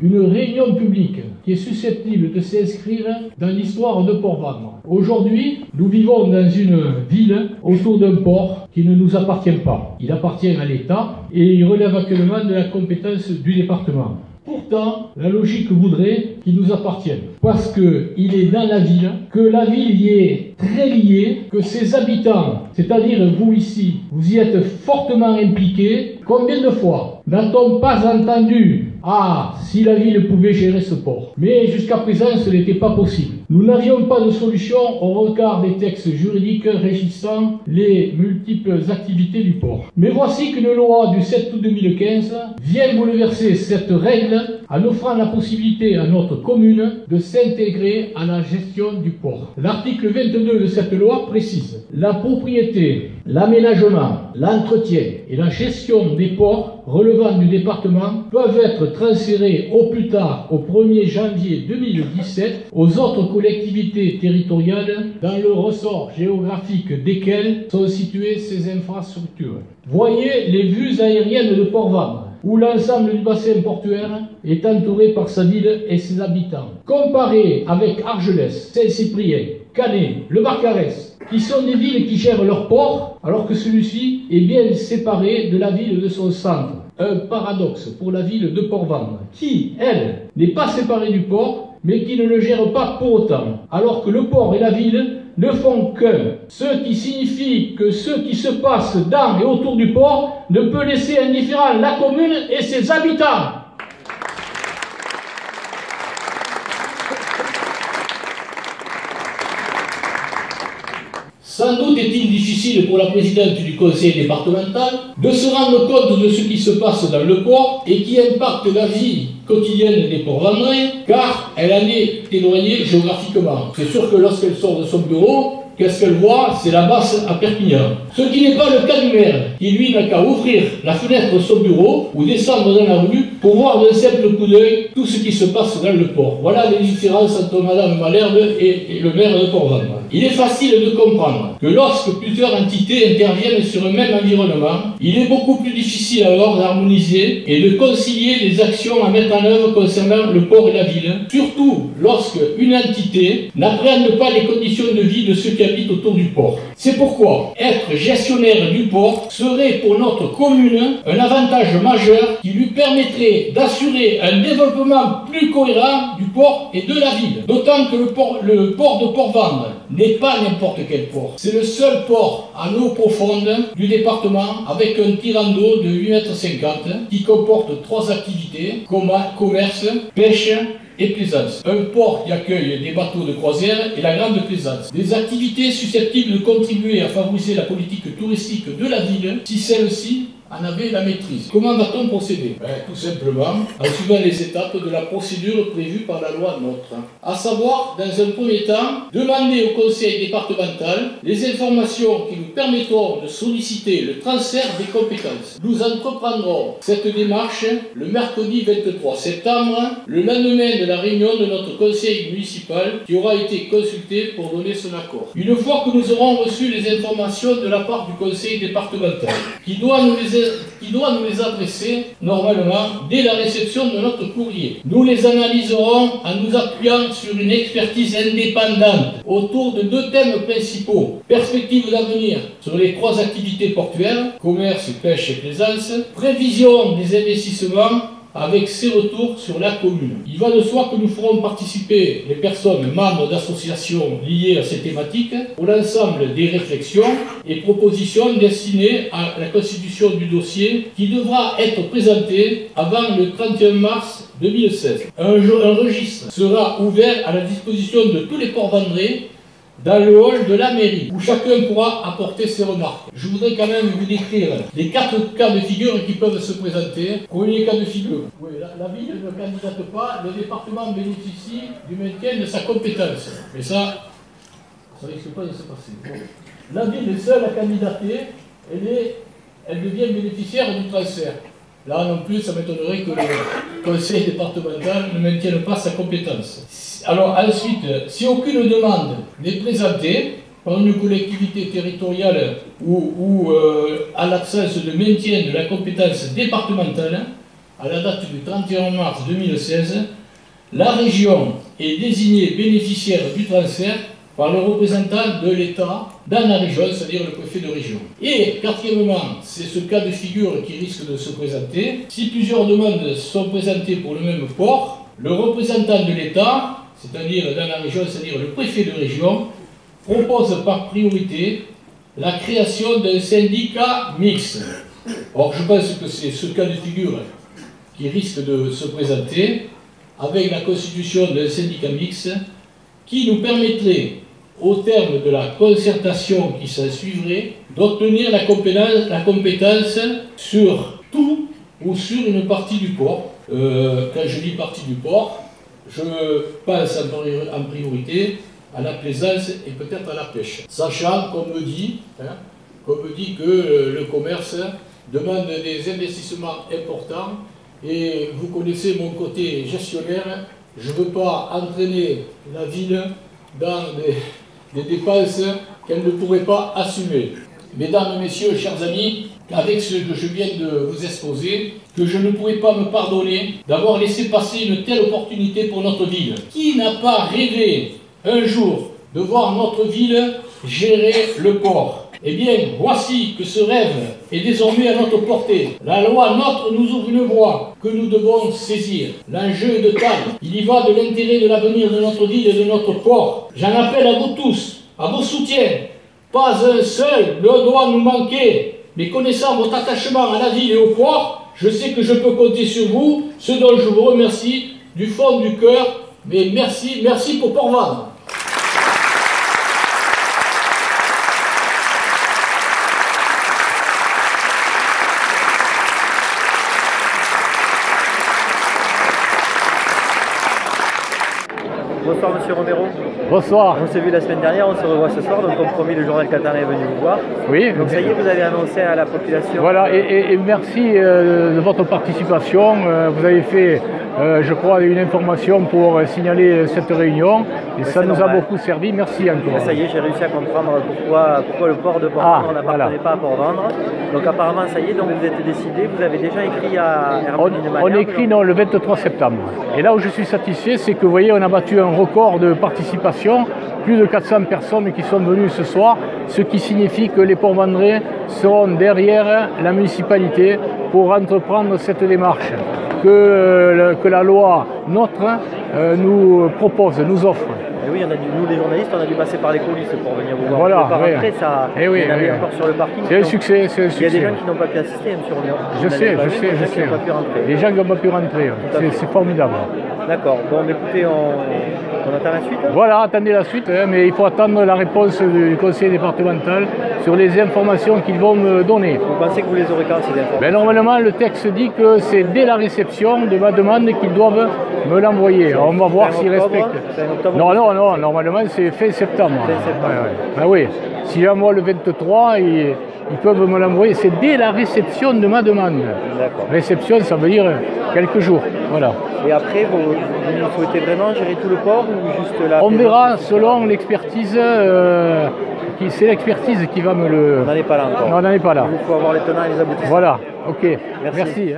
une réunion publique qui est susceptible de s'inscrire dans l'histoire de Port-Vendres. Aujourd'hui, nous vivons dans une ville autour d'un port qui ne nous appartient pas. Il appartient à l'État et il relève actuellement de la compétence du département. Pourtant, la logique voudrait qu'il nous appartienne, parce qu'il est dans la ville, que la ville y est très liée, que ses habitants, c'est-à-dire vous ici, vous y êtes fortement impliqués. Combien de fois n'a-t-on pas entendu « Ah, si la ville pouvait gérer ce port ». Mais jusqu'à présent, ce n'était pas possible. Nous n'avions pas de solution au regard des textes juridiques régissant les multiples activités du port. Mais voici qu'une loi du 7 août 2015 vient bouleverser cette règle en offrant la possibilité à notre commune de s'intégrer à la gestion du port. L'article 22 de cette loi précise: la propriété, l'aménagement, l'entretien et la gestion des ports relevant du département peuvent être transférés au plus tard au 1er janvier 2017 aux autres collectivités territoriales dans le ressort géographique desquelles sont situées ces infrastructures. Voyez les vues aériennes de Port-Vendres, où l'ensemble du bassin portuaire est entouré par sa ville et ses habitants. Comparé avec Argelès, Saint-Cyprien, Canet, Le Barcarès, qui sont des villes qui gèrent leur port, alors que celui-ci est bien séparé de la ville de son centre. Un paradoxe pour la ville de Port-Vendres, qui, elle, n'est pas séparée du port, mais qui ne le gère pas pour autant, alors que le port et la ville ne font qu'un. Ce qui signifie que ce qui se passe dans et autour du port ne peut laisser indifférent la commune et ses habitants. Sans doute est-il difficile pour la présidente du conseil départemental de se rendre compte de ce qui se passe dans le port et qui impacte la vie quotidienne des Port-Vendrais, car elle en est éloignée géographiquement. C'est sûr que lorsqu'elle sort de son bureau, qu'est-ce qu'elle voit? C'est la Basse à Perpignan. Ce qui n'est pas le cas du maire, qui lui n'a qu'à ouvrir la fenêtre de son bureau ou descendre dans la rue pour voir d'un simple coup d'œil tout ce qui se passe dans le port. Voilà les différences entre Madame Malherbe et le maire de Port-Vendres. Il est facile de comprendre que lorsque plusieurs entités interviennent sur un même environnement, il est beaucoup plus difficile alors d'harmoniser et de concilier les actions à mettre en œuvre concernant le port et la ville, surtout lorsque une entité n'appréhende pas les conditions de vie de ceux qui habitent autour du port. C'est pourquoi être gestionnaire du port serait pour notre commune un avantage majeur qui lui permettrait d'assurer un développement plus cohérent du port et de la ville. D'autant que le port de Port-Vendres n'est pas n'importe quel port. C'est le seul port à eau profonde du département avec un tirant d'eau de 8,50 m qui comporte 3 activités: commerce, pêche et plaisance. Un port qui accueille des bateaux de croisière et la grande plaisance. Des activités susceptibles de contribuer à favoriser la politique touristique de la ville si celle-ci en avait la maîtrise. Comment va-t-on procéder? Tout simplement en suivant les étapes de la procédure prévue par la loi NOTRe. À savoir, dans un premier temps, demander au conseil départemental les informations qui nous permettront de solliciter le transfert des compétences. Nous entreprendrons cette démarche le mercredi 23 septembre, le lendemain de la réunion de notre conseil municipal qui aura été consulté pour donner son accord. Une fois que nous aurons reçu les informations de la part du conseil départemental, qui doit nous les adresser normalement dès la réception de notre courrier. Nous les analyserons en nous appuyant sur une expertise indépendante autour de 2 thèmes principaux: perspectives d'avenir sur les 3 activités portuaires, commerce, pêche et plaisance, prévision des investissements avec ses retours sur la commune. Il va de soi que nous ferons participer les personnes membres d'associations liées à ces thématiques pour l'ensemble des réflexions et propositions destinées à la constitution du dossier qui devra être présenté avant le 31 mars 2016. Un registre sera ouvert à la disposition de tous les Port-Vendrais dans le hall de la mairie, où chacun pourra apporter ses remarques. Je voudrais quand même vous décrire les 4 cas de figure qui peuvent se présenter. Premier cas de figure. Oui, la ville ne candidate pas, le département bénéficie du maintien de sa compétence. Mais ça risque pas de se passer. Bon. La ville est seule à candidater, elle devient bénéficiaire du transfert. Là non plus, ça m'étonnerait que le conseil départemental ne maintienne pas sa compétence. Alors ensuite, si aucune demande n'est présentée par une collectivité territoriale ou à l'absence de maintien de la compétence départementale, à la date du 31 mars 2016, la région est désignée bénéficiaire du transfert par le représentant de l'État dans la région, c'est-à-dire le préfet de région. Et quatrièmement, c'est ce cas de figure qui risque de se présenter. Si plusieurs demandes sont présentées pour le même port, le représentant de l'État, c'est-à-dire dans la région, c'est-à-dire le préfet de région, propose par priorité la création d'un syndicat mixte. Or, je pense que c'est ce cas de figure qui risque de se présenter avec la constitution d'un syndicat mixte qui nous permettrait, au terme de la concertation qui s'en suivrait, d'obtenir la compétence sur tout ou sur une partie du port. Quand je dis partie du port, je pense en priorité à la plaisance et peut-être à la pêche. Sachant qu'on me dit que le commerce demande des investissements importants et vous connaissez mon côté gestionnaire, je ne veux pas entraîner la ville dans des dépenses qu'elle ne pourrait pas assumer. Mesdames, Messieurs, chers amis, avec ce que je viens de vous exposer, que je ne pourrais pas me pardonner d'avoir laissé passer une telle opportunité pour notre ville. Qui n'a pas rêvé un jour de voir notre ville gérer le port? Eh bien, voici que ce rêve est désormais à notre portée. La loi NOTRe nous ouvre une voie que nous devons saisir. L'enjeu est de taille. Il y va de l'intérêt de l'avenir de notre ville et de notre port. J'en appelle à vous tous, à vos soutiens. Pas un seul ne doit nous manquer. Mais connaissant votre attachement à la ville et au port, je sais que je peux compter sur vous, ce dont je vous remercie du fond du cœur. Mais merci, merci pour Port-Vendres. Bonsoir Monsieur Romero. Bonsoir. On s'est vu la semaine dernière, on se revoit ce soir, donc comme promis le journal Qatar est venu vous voir. Oui. Donc ça y est, vous avez annoncé à la population. Voilà, et merci de votre participation. Vous avez fait, je crois, une information pour signaler cette réunion et ça nous a beaucoup servi. Merci encore. Ça y est, j'ai réussi à comprendre pourquoi le port de Port-Vendres n'appartenait pas à Port-Vendres. Donc apparemment ça y est, donc vous êtes décidé, vous avez déjà écrit à Hermeline Manière. On écrit non, le 23 septembre. Et là où je suis satisfait, c'est que vous voyez, on a battu un record de participation, plus de 400 personnes qui sont venues ce soir, ce qui signifie que les Port-Vendrais seront derrière la municipalité pour entreprendre cette démarche que la loi NOTRe nous propose, nous offre. Et oui, nous les journalistes, on a dû passer par les coulisses pour venir vous voir. Voilà, rentrer, ça, oui, encore sur le parking. C'est un succès, c'est un succès. Il y a des gens qui n'ont pas pu assister, M. Romero. Je sais. Les gens qui n'ont pas pu rentrer, c'est formidable. D'accord. Bon, écoutez, on attend la suite. Voilà, attendez la suite, mais il faut attendre la réponse du conseil départemental sur les informations qu'ils vont me donner. Vous pensez que vous les aurez quand, ces informations? Normalement, le texte dit que c'est dès la réception de ma demande qu'ils doivent me l'envoyer. On va voir s'ils respectent. Non, normalement c'est fin septembre. Fin septembre. Ben oui, si j'envoie le 23, ils peuvent me l'envoyer. C'est dès la réception de ma demande. Réception, ça veut dire quelques jours. Voilà. Et après, vous souhaitez vraiment gérer tout le port ou juste la... On verra selon l'expertise. C'est l'expertise qui va me le... On n'en est pas là encore. Non, on n'en est pas là. Il faut avoir les tenants et les aboutissants. Voilà, ok. Merci.